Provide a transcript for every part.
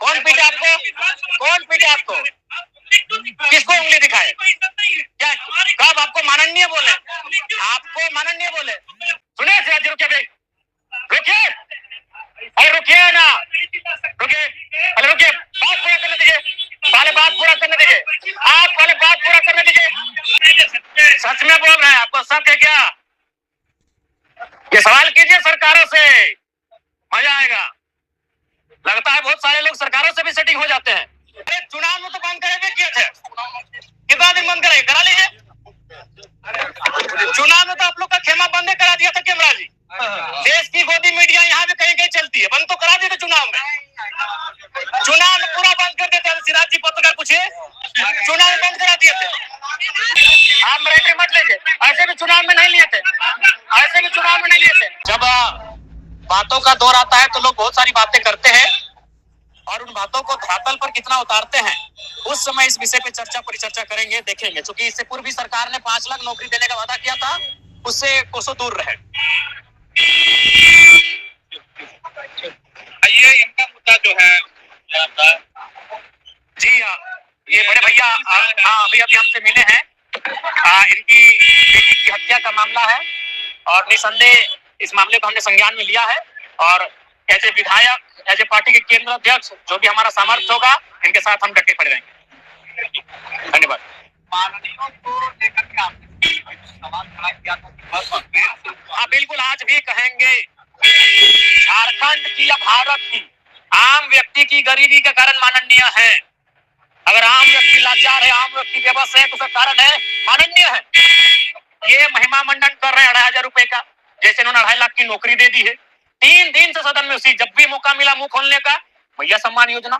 कौन पीटे आपको? कौन पीटे आपको? किसको उंगली दिखाए? क्या कब आपको माननीय बोले? आपको माननीय बोले? सुने सिराज, रुकिए भाई, रुकिए और रुकिए ना, रुकिए, अरे रुकिए, बात पूरा करने दीजिए, पहले बात पूरा करने दीजिए, आप पहले बात पूरा करने दीजिए। सच में बोल रहे हैं? आपको शक है क्या? ये सवाल कीजिए सरकारों से, मजा आएगा। लगता है बहुत सारे लोग सरकारों से भी सेटिंग हो जाते हैं। अरे चुनाव में तो बंद करे किए थे, कितना दिन बंद करे? करा लीजिए। चुनाव में तो आप लोग का खेमा बंद करा दिया था कैमरा जी। देश की गोदी मीडिया यहाँ भी कहीं कहीं चलती है, बंद तो करा दिए थे चुनाव में। चुनाव में पूरा बंद कर देते। सिराज जी पत्रकार पूछिए, चुनाव में बंद करा दिए थे। आप एंट्री मत लीजिए, ऐसे भी चुनाव में नहीं लिए थे, ऐसे भी चुनाव में नहीं लिए थे। जब बातों का दौर आता है तो लोग बहुत सारी बातें करते हैं और उन बातों को धरातल पर कितना उतारते हैं, उस समय इस विषय पे चर्चा परिचर्चा करेंगे, देखेंगे। क्योंकि इससे पूर्व भी सरकार ने 5 लाख नौकरी देने का वादा किया था, उससे कोसों दूर रहे। ये इनका मुद्दा जो है जी हाँ, ये बड़े भैया अभी हमसे मिले हैं। इनकी बेटी की हत्या का मामला है और निसंदेह इस मामले को हमने संज्ञान में लिया है और एज ए विधायक, एज ए पार्टी के केंद्र अध्यक्ष, जो भी हमारा सामर्थ्य होगा, इनके साथ हम डटे पड़े रहेंगे। धन्यवाद। माननीयों को लेकर के आपने सवाल खड़ा किया था। हाँ बिल्कुल, आज भी कहेंगे, झारखंड की या भारत की आम व्यक्ति की गरीबी के कारण माननीय है। अगर आम व्यक्ति लाचार है, आम व्यक्ति बेबस है, तो उसका कारण है माननीय है। ये महिमा मंडन कर रहे हैं 2,500 रुपए का, जैसे इन्होंने 2.5 लाख की नौकरी दे दी है। 3 दिन से सदन में उसी, जब भी मौका मिला मुंह खोलने का, भैया सम्मान योजना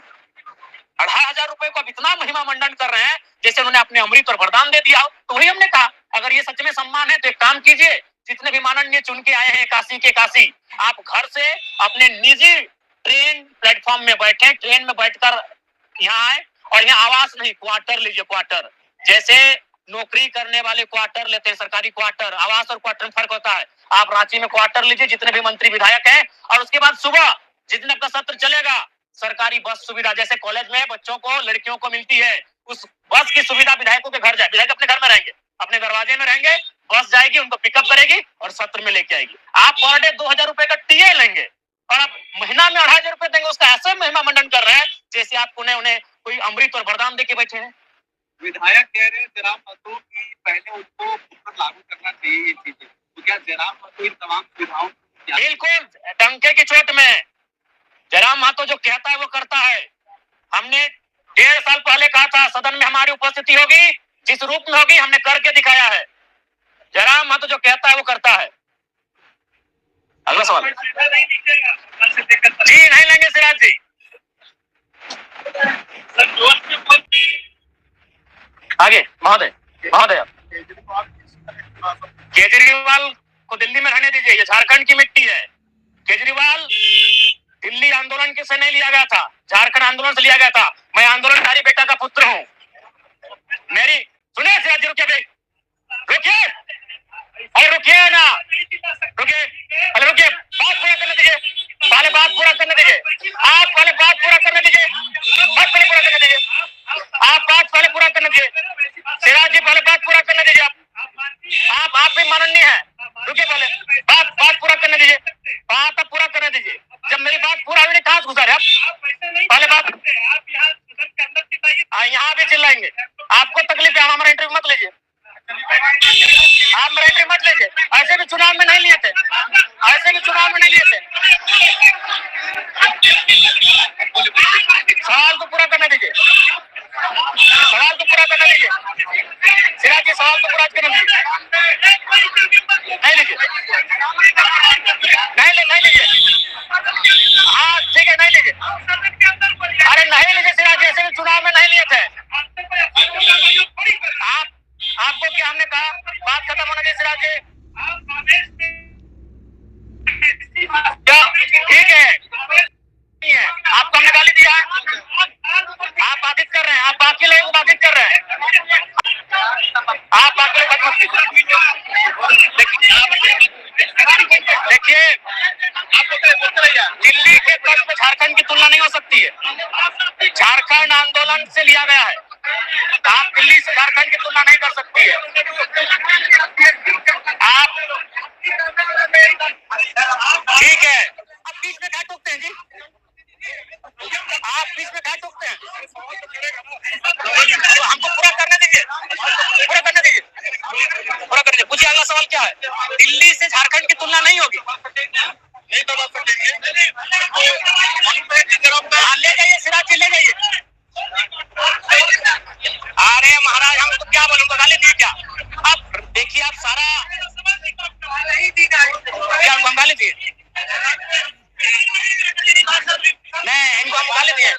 2,500 रुपए को अब इतना महिमा मंडन कर रहे हैं जैसे उन्होंने अपने अमृत और वरदान दे दिया हो। तो वही हमने कहा, अगर ये सच में सम्मान है तो एक काम कीजिए, जितने भी माननीय चुन के आए हैं काशी के काशी, आप घर से अपने निजी ट्रेन प्लेटफॉर्म में बैठे, ट्रेन में बैठकर यहाँ आए और यहाँ आवास नहीं, क्वार्टर लीजिए। क्वार्टर जैसे नौकरी करने वाले क्वार्टर लेते हैं, सरकारी क्वार्टर, आवास और क्वार्टर में फर्क होता है। आप रांची में क्वार्टर लीजिए, जितने भी मंत्री विधायक हैं, और उसके बाद सुबह जितने आपका सत्र चलेगा, सरकारी बस सुविधा, जैसे कॉलेज में बच्चों को, लड़कियों को मिलती है, उस बस की सुविधा विधायकों के घर जाए। विधायक अपने घर में रहेंगे, अपने दरवाजे में रहेंगे, बस जाएगी, उनको पिकअप करेगी और सत्र में लेके आएगी। आप पर डे 2,000 रुपए का टीए लेंगे और आप महीना में 2,500 रुपए देंगे। उसका ऐसे महिमा मंडन कर रहे हैं जैसे आप उन्हें कोई अमृत और वरदान दे के बैठे हैं। विधायक कह रहे हैं जयराम महतो की पहले उनको लागू करना चाहिए ये चीजें, तो क्या जयराम महतो इन तमाम सुविधाओं? बिल्कुल, डंके की चोट में जयराम महतो जो कहता है वो करता है। हमने 1.5 साल पहले कहा था सदन में हमारी उपस्थिति होगी, जिस रूप में होगी हमने करके दिखाया है। जयराम महतो जो कहता है वो करता है। अगला सवाल। जी नहीं लेंगे सिराज जी। आगे महोदय, महोदय केजरीवाल को दिल्ली में रहने दीजिए, ये झारखंड की मिट्टी है। केजरीवाल दिल्ली आंदोलन के से नहीं लिया गया था, झारखंड आंदोलन से लिया गया था। मैं आंदोलनकारी बेटा का पुत्र हूँ। मेरी सुने सिराज जी, रुकिए, रुकिए और रुकिए ना, रुकिए, अरे रुकिए, बात पूरा करने दीजिए, पहले बात पूरा करने दीजिए, आप पहले बात पूरा करने दीजिए, बात पहले पूरा करने दीजिए, आप बात पहले पूरा करने दीजिए। सिराज जी पहले बात पूरा करने दीजिए। आप भी माननीय हैं, रुकिए, पहले बात पूरा करने दीजिए, बात अब पूरा करने दीजिए। जब मेरी बात पूरा हुई, कहाँ से घुसा रहे आप? पहले बात, यहाँ भी चिल्लाएंगे, आपको तकलीफ है, हमारा इंटरव्यू मत लीजिए, आप मेरा इंटरव्यू मत लीजिए। ऐसे भी चुनाव में नहीं लिए थे, ऐसे भी चुनाव में नहीं लिए थे। सवाल को पूरा करने दीजिए, सवाल को पूरा करने दीजिए। सिराज जी सवाल को पूरा करने दीजिए। नहीं लीजिए, नहीं लीजिए, हाँ ठीक है, नहीं लीजिए। अरे नहीं लीजिए सिराज जी, ऐसे भी चुनाव में नहीं लिए थे। आपको क्या हमने कहा, बात खत्म होने दीजिए सिराज जी। क्या ठीक है, आपको हमने गाली दिया, आप बाधित कर रहे हैं, आप बाकी लोगों को बाधित कर रहे हैं, आप बाकी लोग देखिए, दिल्ली के कष्ट में झारखंड की तुलना नहीं हो सकती है। झारखंड आंदोलन से लिया गया है। आप दिल्ली से झारखंड की तुलना नहीं कर सकती है। आप ठीक है, आप बीच में क्या टोकते हैं जी? आप बीच में क्या टोकते हैं? तो हमको पूरा करने दीजिए, पूरा करने दीजिए, पूरा करने दीजिए। पूछिए अगला सवाल क्या है? दिल्ली से झारखंड की तुलना नहीं होगी। नहीं तो ले जाइए सिराज जी, ले जाइए। अरे महाराज हम तो क्या बोलूंगा, गाली दी क्या? अब देखिए आप सारा क्या हम गाली दिए? नहीं, इनको हम गाली दिए।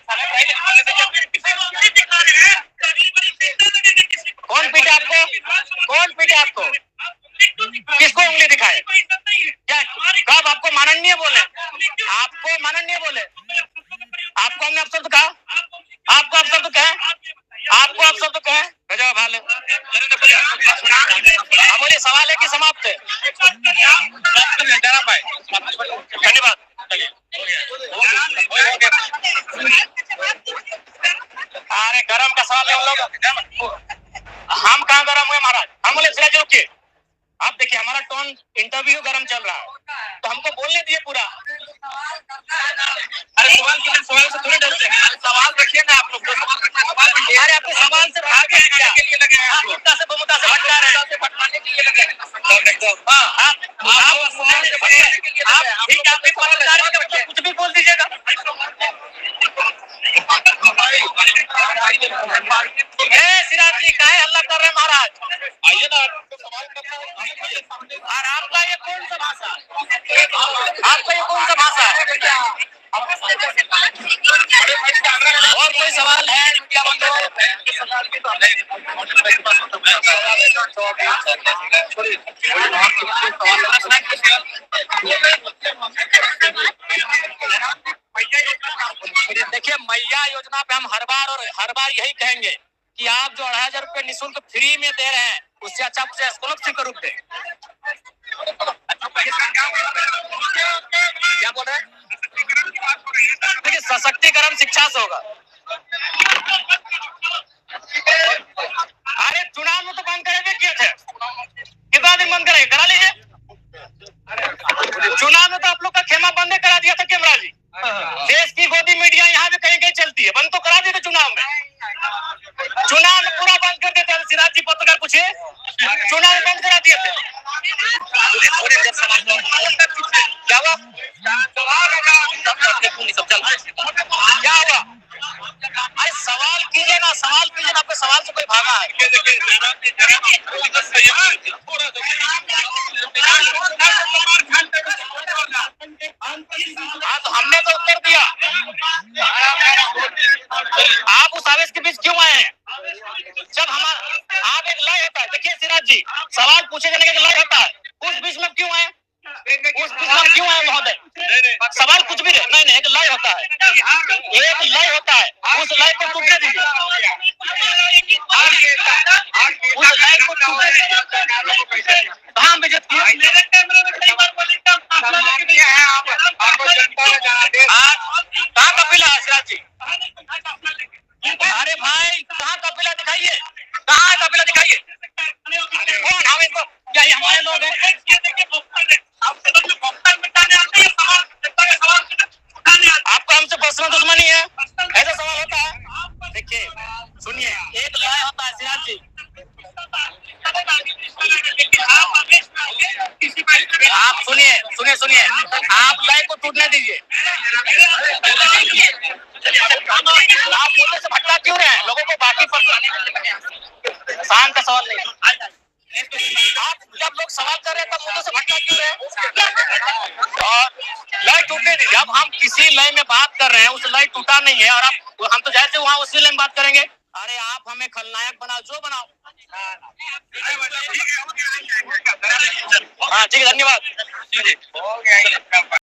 कौन पीटे आपको? कौन पीटे आपको? किसको उंगली दिखाए? क्या कब आपको माननीय बोले? आपको माननीय बोले? आपको हमने अपशब्द कहा? आपको अपशब्द कहे? आपको अपशब्द कहे? गजब हाल है। बोलिए, सवाल है कि समाप्त है? धन्यवाद। अरे गरम का सवाल नहीं, हम लोग हम कहाँ गरम हुए महाराज? हम बोले सिराज रुकिए, आप देखिए हमारा टोन इंटरव्यू गरम चल रहा है तो हमको बोलने दिए पूरा। अरे सवाल से थोड़ी डरते हैं, सवाल रखिए ना आप लोग। अरे आपके सवाल से भागे हैं क्या? आप मुद्दा से भटका रहे हैं। कुछ भी बोल दीजिएगा। सिराज जी काहे हल्ला कर रहे हैं महाराज? आइए ना, और आपका ये कौन सा भाषा? आपका ये कौन सा भाषा है? और कोई सवाल है? क्या बंदो? देखिए मैया योजना पे हम हर बार यही कहेंगे कि आप जो 2,500 रुपए निःशुल्क फ्री में दे रहे हैं उससे अच्छा मुझे स्कॉलरशिप का रूप दे। क्या बोल रहे हैं? देखिए सशक्तिकरण शिक्षा से होगा। अरे चुनाव में तो बंद करे किए थे, कितना दिन बंद करेंगे? करा लीजिए। चुनाव में तो आप लोग का खेमा बंद करा दिया था कैमरा जी। देश की गोदी मीडिया यहाँ भी कहीं कहीं चलती है, बंद तो करा दिए थे चुनाव में। चुनाव में पूरा बंद कर देते। सिराज जी पत्रकार पूछिए, चुनाव में बंद करा दिए थे। क्या हुआ? क्या हुआ? अरे सवाल कीजिए ना, सवाल कीजिए ना, आपके सवाल से कोई भागा है? हाँ तो हमने तो उत्तर दिया। आप उस आवेश के बीच क्यों आए हैं? जब हमारा आप एक लय होता है, देखिए सिराज जी सवाल पूछे जाने का लय होता है, उस बीच में क्यों आए? उस बीच में क्यों आए महोदय? सवाल कुछ भी रहे, नहीं एक लय होता है, एक लय होता है, उस लय को टूटने दीजिए, उस लय को टूटने दीजिए। कहाँ बेइज्जत किया? कहाँ कपिला है सिराज जी? अरे भाई कहाँ कपिला दिखाइए, कहाँ कपिला दिखाइए? कौन हमें तो क्या ये हमारे लोग हैं? आपको हमसे पर्सनल दुश्मनी है? ऐसा सवाल होता है? देखिए सुनिए, एक लय होता है सिराज जी। आप सुनिए सुनिए सुनिए, आप लय को टूटने दीजिए। आप मुद्दे से भटका क्यों रहे हैं? लोगों को बाकी पर शान का सवाल नहीं। आप जब लोग सवाल कर रहे हैं तब मुद्दों से भटका क्यों रहे हैं? और लय टूटने दीजिए। अब हम किसी लय में बात कर रहे हैं, उस लय टूटा नहीं है और आप हम तो जैसे वहाँ उसी लय में बात करेंगे। अरे आप हमें खलनायक बनाओ, जो बनाओ। हाँ ठीक है, धन्यवाद।